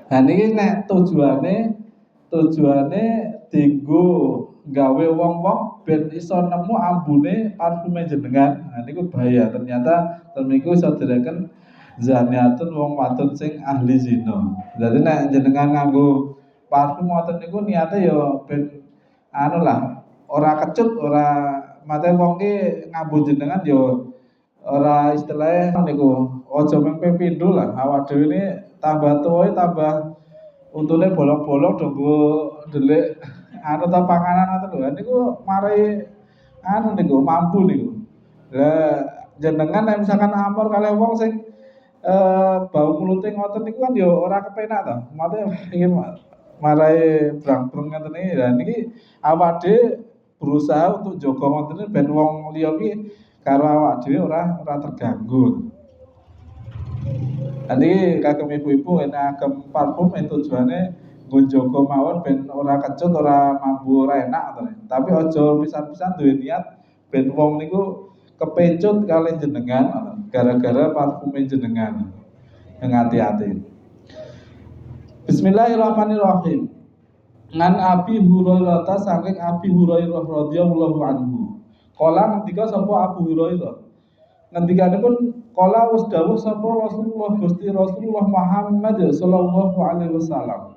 Nah niki nek tujuane dienggo gawe wong-wong ben iso nemu ambune parfume jenengan. Nah niku bahaya. Ternyata temiku iso direken zaniatun wong wadon sing ahli zina. Dadi nek jenengan nganggo parfum ngoten niku niate ya ben anu lah, ora kecut, ora mate wong ki ngambut jenengan ya ora istilahnya niku aja mung pindho lah. Awak dhewe ini tambah tuwa tambah untune bolong-bolong do nggo ndelik anu ta panganan ngoten lho. Niku marai anu niku mampu niku. Lah jenengan nek misalkan amor kalih wong sing bau mulute ngoten niku kan ya ora kepenak to. Mate iki marai brang-brang ngoten iki. Lah niki awak dhewe berusaha untuk jaga ngoten ben wong liya ki karo awak dhewe ora terganggu. Nanti kagem ibu-ibu enak agem parfum tujuane nggo njaga mawon ben ora kecut, ora mambu, ora enak to. Tapi aja pisan-pisan duwe niat ben wong niku kepencut kali jenengan gara-gara parfume jenengan. Yang hati-hati. Bismillahirrahmanirrahim. Ngan Abi Hurairah saking Abi Hurairah radhiyallahu anhu. Kala ngendika sapa Abu Hurairah. Ngendikanipun kala wis dawuh sapa Rasulullah Gusti Rasulullah Muhammad sallallahu alaihi wasallam.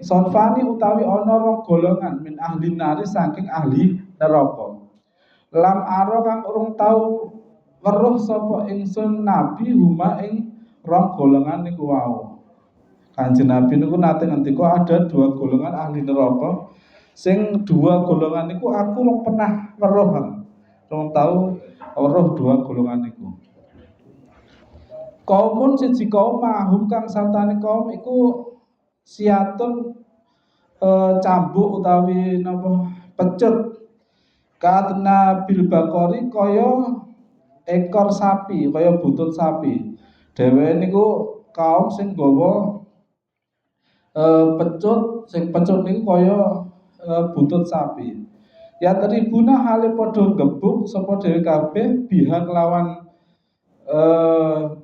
Sonfani utawi ana rong golongan min ahli nari saking ahli neraka. Lam aro kang urung tau weruh sapa ingsun nabi huma ing rong golongan niku wau. Kanjeng Nabi niku nate ngendika ada dua golongan ahli neraka. Sing dua golongan niku aku rung pernah weruh. Rung tau weruh dua golongan niku. Kaumun siji kaum mahum kang sartane kaum iku siatun cambuk utawi napa pecut katna bil bakori kaya ekor sapi, kaya butut sapi. Dheweke niku kaum sing gawa pecut, sing pecut niku kaya butut sapi. Ya tribuna hale padha gebuk sapa dhewe kabeh biha kelawan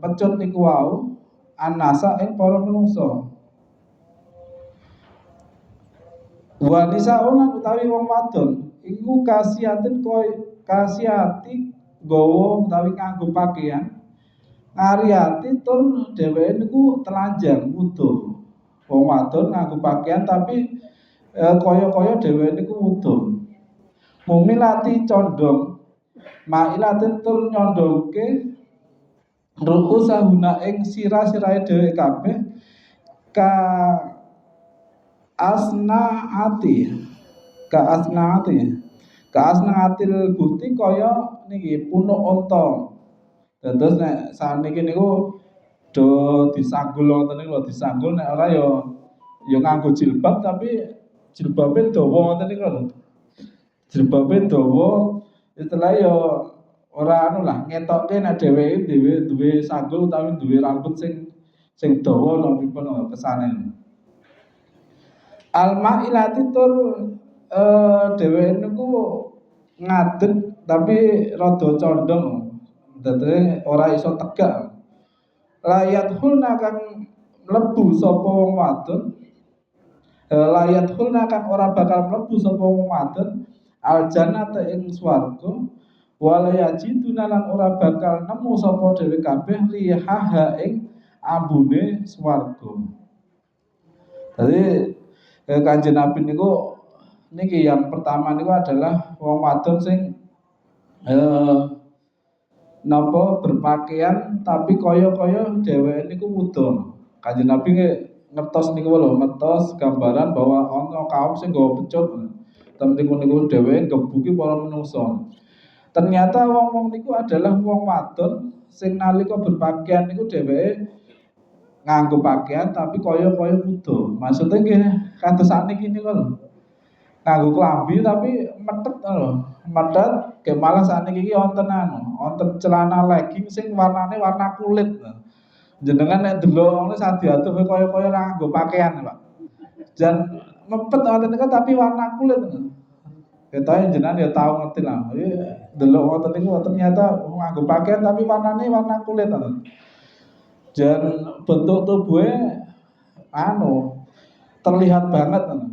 pecut niku wau anasa ing para menungsa. Wanisa lan utawi wong wadon iku kasiatin kasiati gawa utawi nganggo pakaian ngariati tur dheweke niku telanjang wudu. Wong wadon nganggo pakaian tapi kaya-kaya dheweke niku wudu. Mumilati condong mailatin tur nyondongke rukusahuna ing sira-sirahe dhewe kabeh ka asnaati asnaatil bukti kaya niki punuk unta. Dados nek saniki niku do disanggul ngoten niku lho, disanggul nek ora ya nganggo jilbab tapi jilbabe dawa ngoten niku lho. Jilbabe dawa istilah ya ora anu lah ngetokke nek dheweke duwe sanggul utawi duwe rambut sing dawa napa pripun kesane. Al-mailati tur dheweke niku ngadeg tapi rada condong. Dadi ora iso tegak. Layat hulna kang mlebu sapa wong wadon. Layat hulna kang ora bakal mlebu sapa wong wadon aljannata ing swarga. Walayajiduna lan ora bakal nemu sapa dhewe kabeh rihaha ing ambune swarga. Jadi Kanjeng Nabi niku niki yang pertama niku adalah wong wadon sing napa berpakaian tapi kaya-kaya dheweke niku wudu. Kanjeng Nabi ngertos niku lho, ngertos gambaran bahwa ana kaum sing nggawa pecut. Ten niku dheweke gebuki para manungsa. Ternyata wong-wong niku adalah wong wadon sing nalika berpakaian niku dheweke nganggo pakaian tapi kaya-kaya wudu. Maksudnya nggih kados sakniki niku lho. Nganggo klambi tapi methet lho. Methet ge malah sakniki iki wonten wonten celana legging sing warnane warna kulit. Jenengan nek delok ngene sadiatuh kaya-kaya ora nganggo pakaian, Pak. Jan mepet wonten niku tapi warna kulit. Ketoke jenengan ya tau ngerti lah. Delok ngoten niku ternyata nganggo pakaian tapi warnane warna kulit ngoten. Dan bentuk tubuhnya terlihat banget ngoten.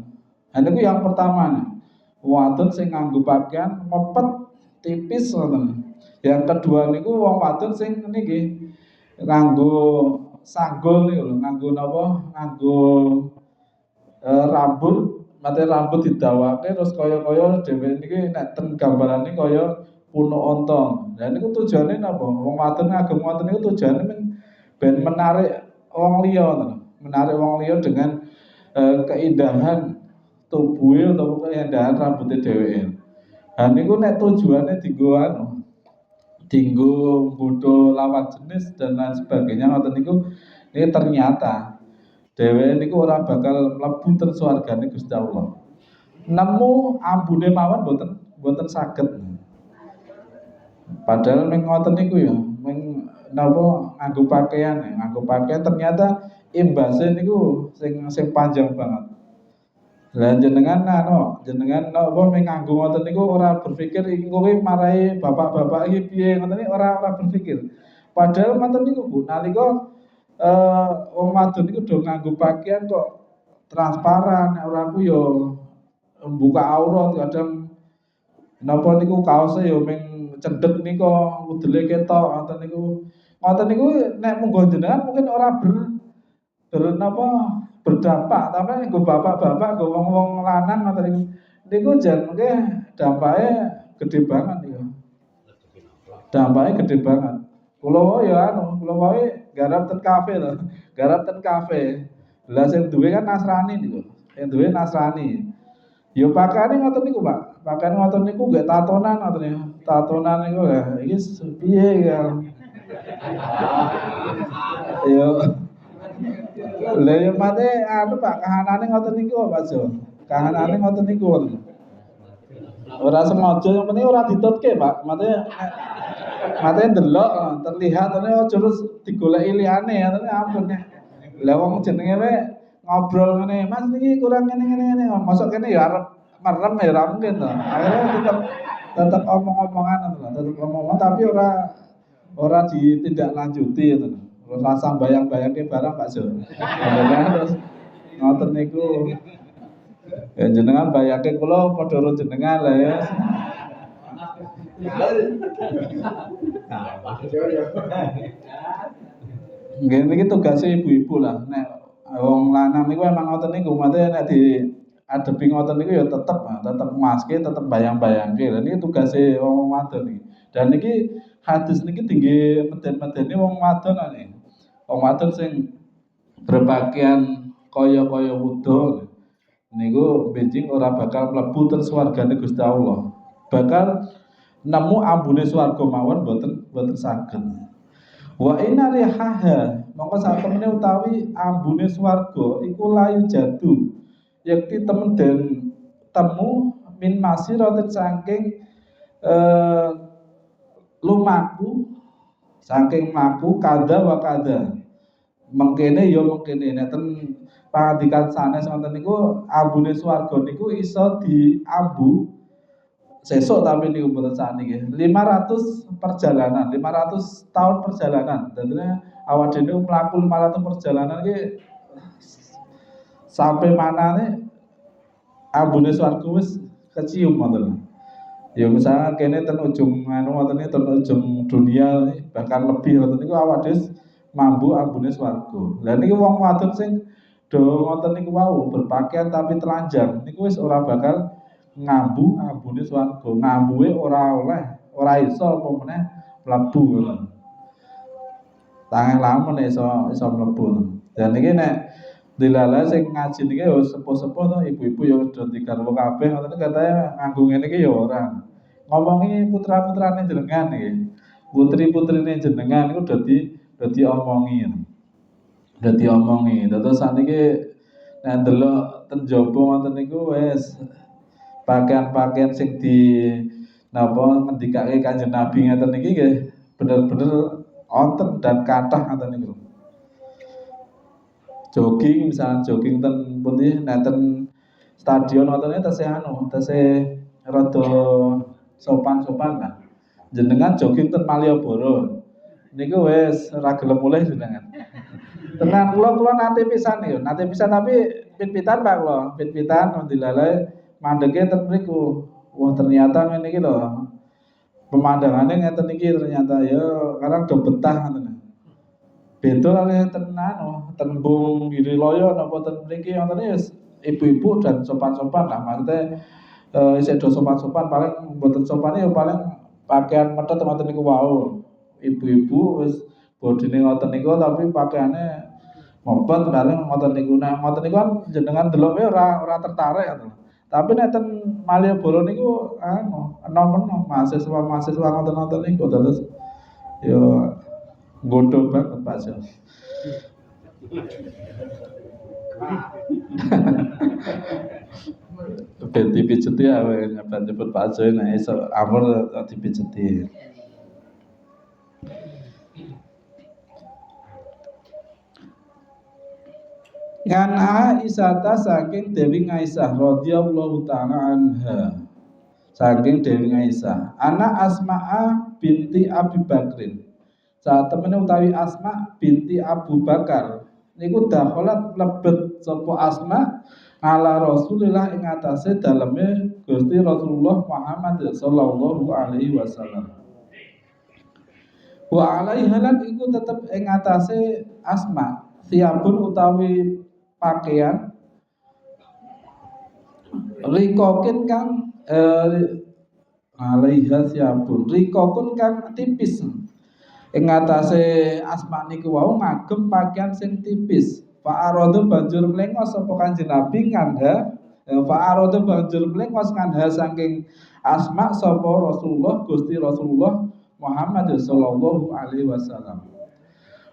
Niku yang pertama nih. Wadon sing nganggo pakaian mepet tipis ngoten. Yang kedua niku wong wadon sing niki nganggo sanggul niku lho, nganggo napa? Nganggo rambut, mate rambut didawake terus kaya-kaya dhewe niki nek ten gambarane kaya puno onta. Lah niku tujuane napa? Wong wadon ngagem ngoten niku tujuane ben menarik wong liya ngoten. Menarik wong liya dengan keindahan tubuhe utawa keindahan rambutnya dheweke. Lah niku nek tujuane dienggo nggodha lawan jenis dan lain sebagainya ngoten niku ini ternyata dheweke niku ora bakal mlebu ten swargane Gusti Allah. Nemu ambune mawon mboten saged. Padahal ning ngoten niku ya, ming napa nganggo pakaian ternyata imbase niku sing panjang banget. Lah jenengan napa ming nganggo ngoten niku ora berpikir iki kowe marahi bapak-bapak iki piye ngoten iki ora berpikir. Padahal ngoten niku Bu, nalika wong wadon niku do nganggo pakaian kok transparan, nek ora ku ya mbuka aurat kadang napa niku kaose ya ming cendhek nika udele ketok ngoten niku nek munggo jenengan mungkin ora napa berdampak, tapi nggo bapak-bapak, nggo wong-wong lanang ngoten niku jan mengke dampake gede banget niku. Dampake gede banget. Kula ya kula wae garap ten kafe lho. Garap ten kafe. Lah sing duwe kan Nasrani niku. Sing duwe Nasrani. Ya pakane ngoten niku, Pak. Pakane ngoten niku nggih tatonan ngoten niku. Tatonan niku ya iki piye ya. Yo lha yo mate Pak, kahanane ngoten niku Pak Jo. Kahanane ngoten niku. Ora sengaja yang penting ora ditutke, Pak. Mate ndelok terlihat aja terus digoleki liyane ngoten ampun. Lah wong jenenge wae ngobrol ngene, Mas niki kurang ngene. Mosok kene ya arep merem ya ora mungkin to. Akhirnya tetep omong-omongan ngoten lho, tetep omong tapi ora ditindaklanjuti ngoten. Terus rasa bayang-bayangke barang Pak Jo. Terus ngoten niku. Ya jenengan bayangke kula padha karo jenengan lah ya. Nggih niki tugase ibu-ibu lah. Nek wong lanang niku emang ngoten niku, mate nek diadepi ngoten niku ya tetep maske, tetep bayang-bayangke. Lah niki tugase wong wadon niki. Dan niki hadis niki tinggi meden-medene wong wadon niki. Wong wadon sing berpakaian kaya wudo niku benjing ora bakal mlebu ten swargane Gusti Allah. Bakal nemu ambune swarga mawon boten saged. Wa inna rihaha mongko satemene utawi ambune swarga iku layu jadu yakti temen den temu min masiratin saking lumaku saking mlaku kada wa kada mengkene ya mengkene nek ten pangandikan sanes wonten niku ambune swarga niku iso diambu sesuk tapi niku mboten sakniki 500 perjalanan 500 tahun perjalanan dadine awak dhewe mlaku 500 perjalanan iki sampai manane ambune swarga wis kecium ngoten. Ya misalnya kene ten ujung ngoten iki ten ujung dunia bahkan lebih ngoten niku awak dhewe mambu ambune swarga. Lah niki wong wadon sing do ngoten niku wau berpakaian tapi telanjang niku wis ora bakal ngambu ambune swarga. Ngambuhe ora iso apa meneh mlebu ngoten. Tangan lamun iso mlebu. Dan niki nek dilala sing ngaji niki ya sepuh-sepuh to ibu-ibu ya do digarwa kabeh ngoten katanya nganggo ngene iki ya ora. Ngomongi putra-putrane jenengan niki. Putri-putrine jenengan niku dadi omongi. Dadi omongi. Terus saniki nek ndelok ten jaba ngoten niku wis pakaian-pakaian sing ngendikake Kanjeng Nabi ngeten niki nggih bener-bener wonten dan kathah ngoten niku. Jogging misalnya jogging ten pundi nek ten stadion ngoten tesih rada sopan-sopan lah. Jenengan jogging ten Malioboro. Niku wis ora gelem mulih jenengan. Tenan kula nate pisan yo, nate pisan tapi pit-pitan Pak kula, pit-pitan dilalae mandege ten mriku. Wah ternyata ngene iki lho. Pemandangannya ngeten iki ternyata ya karang do betah ngoten. Beda kali tenan tembung Giri Loyo napa ten mriki wonten ya ibu-ibu dan sopan-sopan lah maksudnya isih do sopan-sopan paling mboten sopane ya paling pakaian methet ngoten niku wau. Ibu-ibu wis bodine ngoten niku tapi pakaiane mopet paling ngoten niku. Nah, ngoten niku kan jenengan delok ora tertarik ngoten. Tapi nek ten Malioboro niku enom-enom mahasiswa ngoten-ngoten niku terus ya nggodho banget Pak Jo. Ben dipijeti awe nyoba nyebut Pak Jo nek iso amur dipijeti. Ngan Aisyah saking Dewi Aisyah radhiyallahu taala anha. Saking Dewi Aisyah, anak Asma'a binti Abi Bakrin. Saat temene utawi Asma binti Abu Bakar niku dakhalat lebet sapa Asma ala Rasulillah ing atase daleme Gusti Rasulullah Muhammad sallallahu alaihi wasallam. Wa alaiha lan iku tetep ing atase Asma siapun utawi pakaian rikokin kang alaiha siapun rikokun kang tipis. Ing atase Asma niku wau ngagem pakaian sing tipis. Fa arada banjur mlengos sapa Kanjeng Nabi ngandha fa arada banjur mlengos ngandha saking Asma sapa Rasulullah Gusti Rasulullah Muhammad sallallahu alaihi wasallam.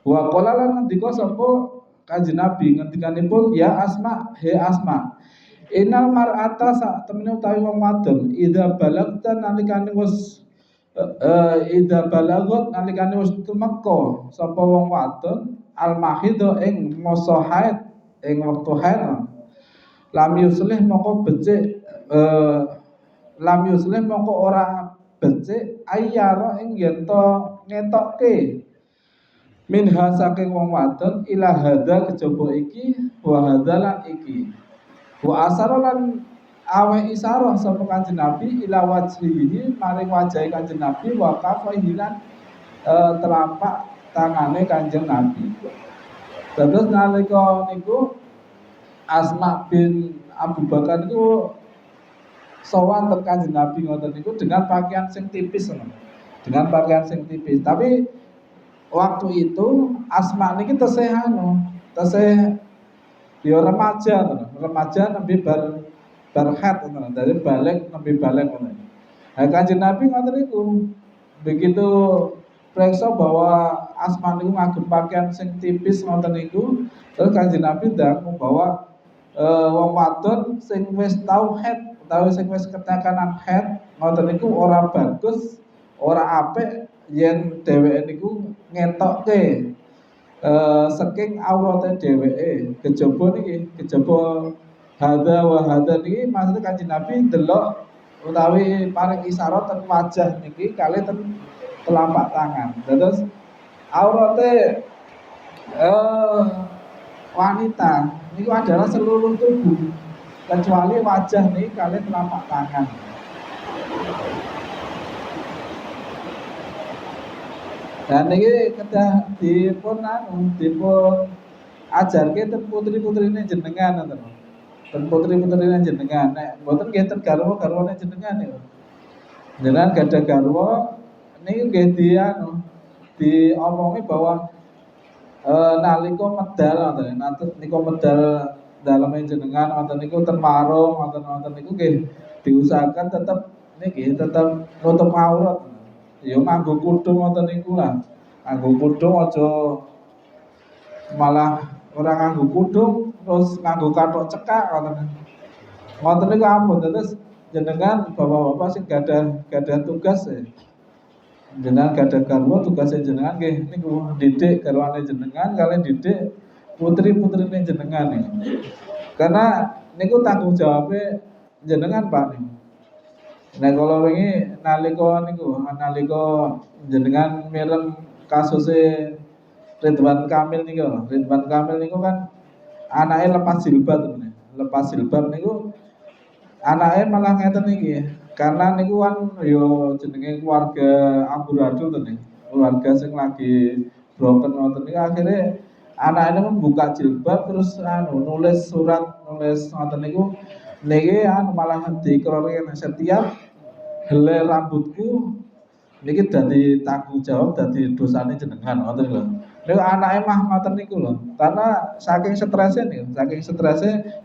Wa qala lan ngendika sapa Kanjeng Nabi ngendikanipun ya Asma he Asma. Inal mar'ata sak temene utawi wong wadon idza balagta nalikane wis ida balagot nalikane wis tumeka sapa wong wadon al mahidho ing masa haid ing wektu haid lam yuslih moko becik lam yuslih moko ora becik ayyara ing yen to ngetokke minha saking wong wadon ila hadza kejaba iki wa hadzalan iki wa asarolan awe isaroh sapa Kanjeng Nabi ila wajhihi maring wajahe Kanjeng Nabi wa kafaihi lan telapak tangane Kanjeng Nabi. Terus nalika niku Asma bin Abu Bakar niku sowan ten Kanjeng Nabi ngoten niku dengan pakaian sing tipis dengan pakaian sing tipis. Tapi waktu itu Asma niki tesih dia remaja nembe barhat dari balik nembe balik ngoten. Nah, Kanjeng Nabi ngoten niku begitu preksa bahwa Asma niku ngagem pakaian sing tipis ngoten niku, terus Kanjeng Nabi ndang bahwa wong wadon sing wis tau haid utawa sing wis ketekanan haid ngoten niku ora bagus, ora apik yen dheweke niku ngetokke saking aurate dheweke. Kejaba hadza wa hadza niki maksud Kanjeng Nabi delok utawi paring isyarat ten wajah niki kali ten telapak tangan. Terus aurate wanita niku adalah seluruh tubuh kecuali wajah niki kali telapak tangan. Dan ini kedah dipun ajarke ten putri-putrine jenengan ngoten. Ten putri-putrine jenengan nek mboten nggih ten garwa-garwane jenengan niku. Jenengan gadah garwa niki nggih diomongi bahwa nalika medal ngoten niku medal daleme jenengan wonten niku ten warung wonten niku nggih diusahakan tetep niki tetep nutup aurat. Ya nganggo kudung ngoten niku lah. Nganggo kudung aja malah ora nganggo kudung terus nganggo kathok cekak ngoten. Ngoten niku ampun terus jenengan bapak-bapak sing gadah tugas jenengan gadah garwa tugasnya jenengan nggih niku didik garwane jenengan kalian didik putri-putrine jenengan nih. Karena niku tanggung jawabnya jenengan Pak niku. Nek kula wingi nalika jenengan mireng kasuse Ridwan Kamil niku. Ridwan Kamil niku kan anake lepas jilbab temen. Lepas jilbab niku anake malah ngeten iki. Karena niku kan yo jenenge keluarga amburadul to nih. Keluarga sing lagi broken ngoten niku akhirnya anaknya kan buka jilbab terus nulis surat nulis ngoten niku niki malah dikrori setiap helai rambutku niki dadi tanggung jawab dadi dosane jenengan ngoten lho. Niku anake mah ngoten niku lho. Karena saking stresnya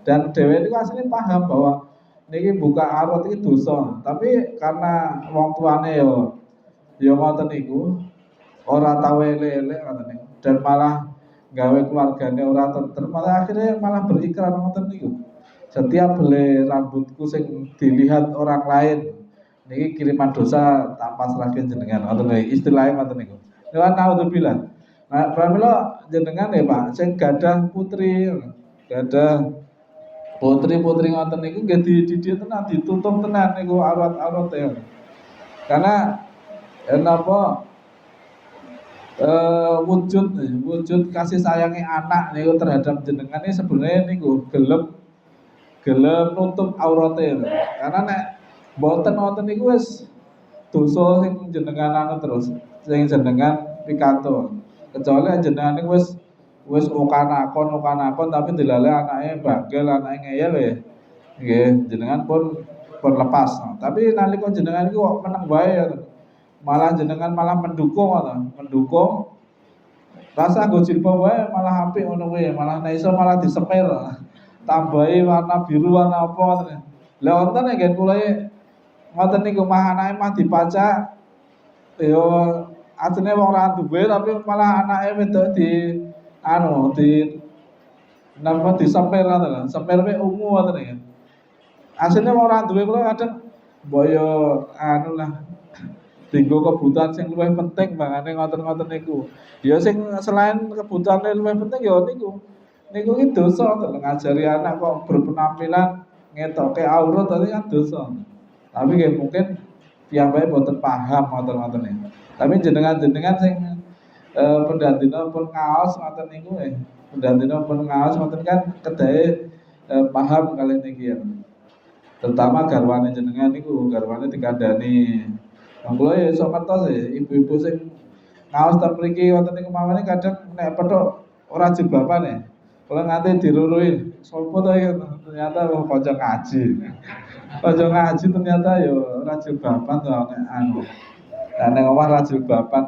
dan dhewe niku asline paham bahwa niki buka aurat iki dosa. Tapi karena wong tuane yo ngoten niku ora tau elek-elek ngoten niku dan malah gawe keluargane ora tentrem malah akhirnya malah berikrar ngoten niku. Setiap helai rambutku sing dilihat orang lain niki kiriman dosa tak pasrahke jenengan ngoten niku istilahnya ngoten niku. Ya naudzubillah. Nah, pramila jenengan ya Pak sing gadah putri ngoten niku nggih dididik tenan ditutup tenan niku aurat-aurat ya. Karena napa wujud kasih sayangnya anak niku terhadap jenengan ini sebenarnya niku gelem nutup aurate. Karena nek mboten wonten niku wis dosa sing jenengan anu terus, sing jenengan pikanto. Kecuali jenengan niku wis ukanakon tapi dilale anake bagel, anake ngeyel ya. Nggih, jenengan pun lepas. Tapi nalika jenengan niku kok meneng wae ya. Malah jenengan malah mendukung rasa nggo jilbab wae malah apik ngono kuwi, malah nek iso malah disemir. Tambahi warna biru warna apa ngoten. Lah wonten nggih kula ngoten niku mah anake mah dipacak ya asline wong ora duwe tapi malah anake wedok di napa disemir ngoten lho. Semir wae ungu ngoten iki. Asline wong ora duwe kula kadang mbaya lah dienggo kebutuhan sing luwih penting bangane ngoten-ngoten niku. Ya sing selain kebutuhan luwih penting ya niku. Niku ki dosa to ngajari anak kok berpenampilan ngetoke aurat tadi kan dosa. Tapi nggih mungkin piyambake boten paham ngoten-ngoten niku. Tapi jenengan-jenengan sing pendandina pun ngaos ngoten niku pendandina pun ngaos ngoten kan kedahe paham kalih niki ya. Terutama garwane jenengan niku garwane dikandani. Kula ya iso ngertos ibu-ibu sing ngaos ten mriki wonten niku mawon kadang nek petuk ora jilbaban ya. Kula nganti dirurui, "Sopo to iki?" Ternyata kanca ngaji. Kanca ngaji ternyata ya ora jilbaban to nek anu. Lah nek omah ora jilbaban.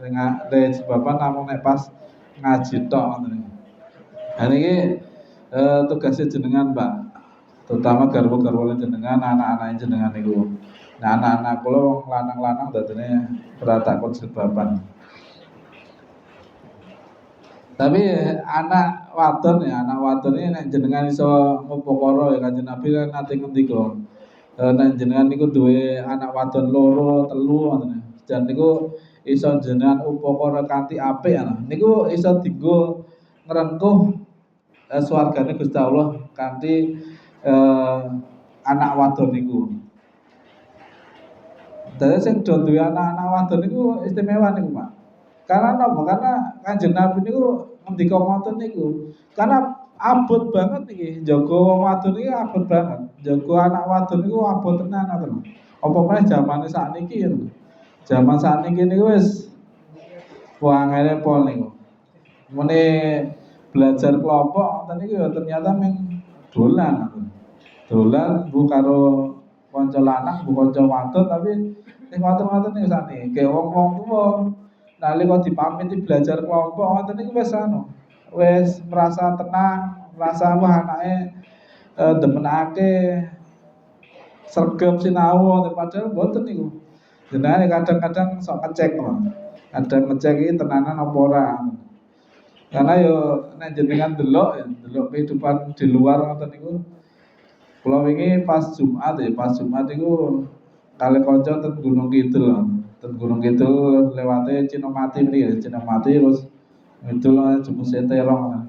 Nek jilbaban namung nek pas ngaji tok ngoten niku. Lah niki tugasnya jenengan, Pak. Terutama garwa-garwane jenengan, anak-anak jenengan niku. Nah, anak-anak kula wong lanang-lanang dadine ora takon jilbaban. Tapi anak wadon ini nek jenengan iso ngupakara ya Kanjeng Nabi kan nate ngendika. Nek jenengan niku duwe anak wadon loro, telu ngoten. Jan niku iso jenengan upakara kanthi apik niku iso dienggo ngrengkuh swargane Gusti Allah kanthi anak wadon niku. Dadi sing do duwe anak-anak wadon niku istimewa niku, Pak. Karena napa? Karena Kanjeng Nabi niku ngendika ngoten niku. Karena abot banget niki, jaga wong wadon iki abot banget. Jaga anak wadon niku abot tenan ngoten. Apa meneh zamane sakniki ya. Zaman sakniki niku wis wangele pol niku. Mune belajar kelompok ngoten niku ya ternyata mung dolan. Dolan bu karo kanca lanang, bu kanca wadon tapi ning ngoten-ngoten niku sakniki. Kayak wong-wong tuwa nalika dipamiti belajar kelompok ngoten niku wis merasa tenang, merasa wah anake demenake sregep sinau ngoten padahal mboten niku. Jenenge kadang-kadang sok ngecek kok. Kadang ngecek iki tenanan apa ora. Karena yo nek jenengan delok kehidupan di luar ngoten niku. Kula wingi pas Jumat iku kali kanca ten Gunung Kidul. Ten Gunung Kidul lewate Cinomati mriki, Cinomati terus ngidul Jembus Terong.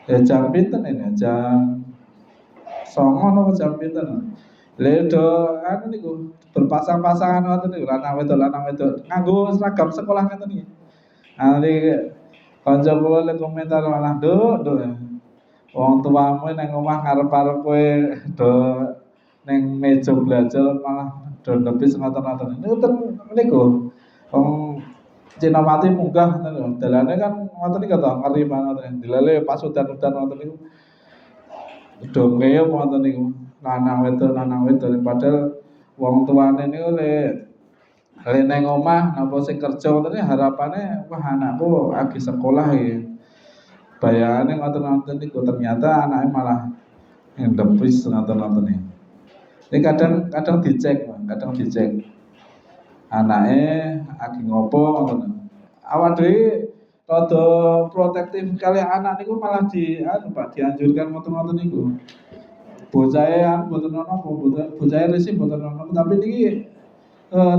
Ya jam pinten ini? Jam 09.00 napa jam pinten? Lha do anu niku berpasang-pasangan ngoten niku lanang wedok nganggo seragam sekolah ngoten iki. Nanti kanca kula le komentar malah, "Nduk, nduk. Wong tuamu nang omah ngarep-arep kowe do ning meja belajar malah do nepis ngoten-ngoten." Niku wong Cenawati munggah ngoten lho. Dalane kan ngoten niku to, ngeri banget. Dilale pas udan-udan ngoten niku. Do ngeyup ngoten niku. Lanang wedok padahal wong tuane niku le neng omah napa sing kerja ngoten harapane wah anakku lagi sekolah ya. Bayangane ngoten-ngoten niku ternyata anake malah ndepis ngoten-ngoten niku. Ini kadang dicek, kadang dicek. Anake lagi ngopo ngoten. Awak dhewe rada protektif kali anak niku malah Pak dianjurkan ngoten-ngoten niku. Bocahe mboten ana apa bocahe risih mboten ana tapi niki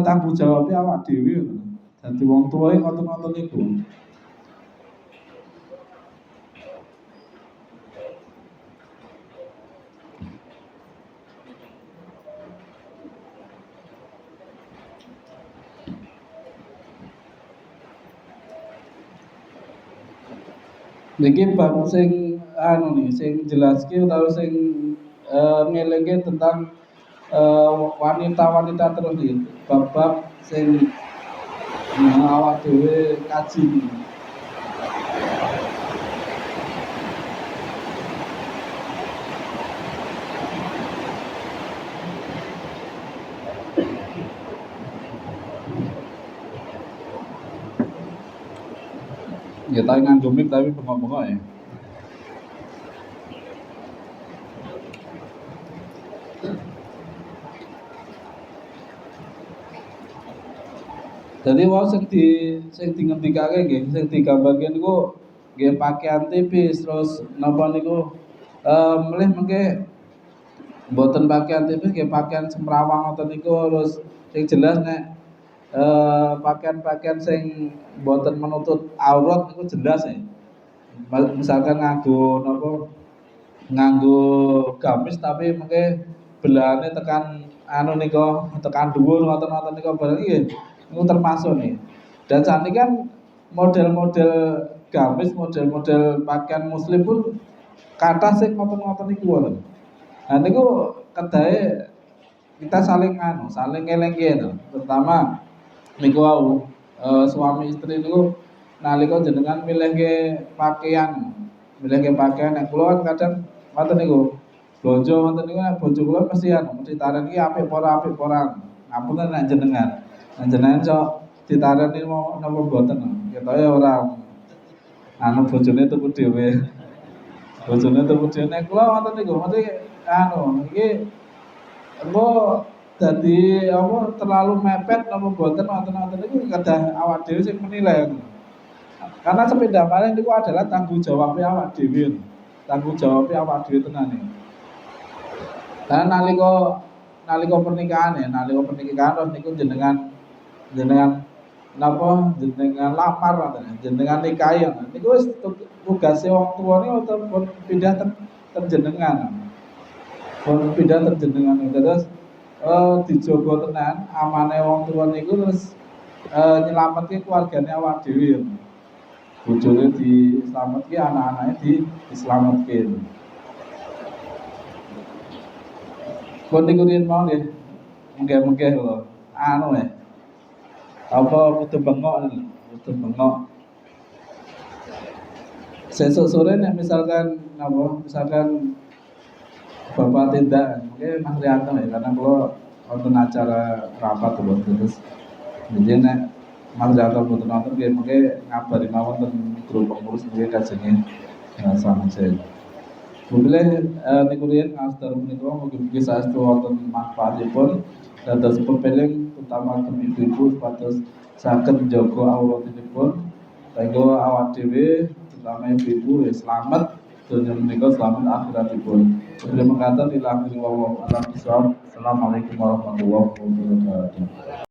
tanggung jawabnya awak dhewe ngoten. Dadi wong tuwa ngoten-ngoten niku. Niki bab sing anu nih, sing jelaske utawa sing ngelingke tentang wanita-wanita terus nih, bab-bab sing awak dhewe kaji. Ya tapi nganggo mic tapi bengok-bengok ya. Jadi wau sing dingendikake nggih, sing digambarke niku nggih pakaian tipis terus napa niku mlih mengke mboten pakaian tipis nggih pakaian semrawang ngoten niku terus sing jelas nek pakaian-pakaian sing mboten menutup aurat itu jelas ya. Misalkan nganggo gamis tapi mungkin belahane tekan anu nika tekan dhuwur ngoten-ngoten nika barang iki niku termasuk nih. Dan saat ini kan model-model gamis, model-model pakaian muslim pun kata sing ngoten-ngoten niku wonten. Nah niku kedae kita saling ngelengke terutama niku wau suami istri niku nalika jenengan milihke pakaian nek kula kan kadang ngoten niku blonjo ngoten niku bojo kula mesti ditaren iki apik apa ora ngapunten nek jenengan sok ditareni napa mboten ketoke ora bojone tuku dhewe nek kula ngoten niku mesti iki engko dadi terlalu mepet napa mboten ngoten-ngoten niku kedah awak dhewe sing menilai. Karena sepeda paling niku adalah tanggung jawabnya awak dhewe. Tanggung jawabnya awak dhewe tenan iki. Lah nalika pernikahan terus niku jenengan lamar jenengan nikahi niku wis tugase wong tuwa niku pun pindah terjenengan. Terus dijogo tenan amane wong tuwa niku terus nyelametke keluargane awak dhewe. Bojone dislametke, anak-anake dislametke. Pun niku riyen mau nggih. Mengke-mengke lho. Kudu bengok. Sesuk sore nek misalkan Bapak tindak, mungkin Mas Rianto ya, karena kalau nonton acara rapat terus, jadi nek Mas Rianto nonton mungkin ngabari mawon tentang grup pengurus mungkin kajengin sama saya. Mungkin niku riyen ngaster menika mugi-mugi saestu wonten manfaatipun dados pepeling utama ibu-ibu supados saged njaga auratipun, saengga awak dhewe terutama ibu-ibu slamet dunia menika selamat akhiratipun. Terima kasih. Assalamualaikum warahmatullahi wabarakatuh.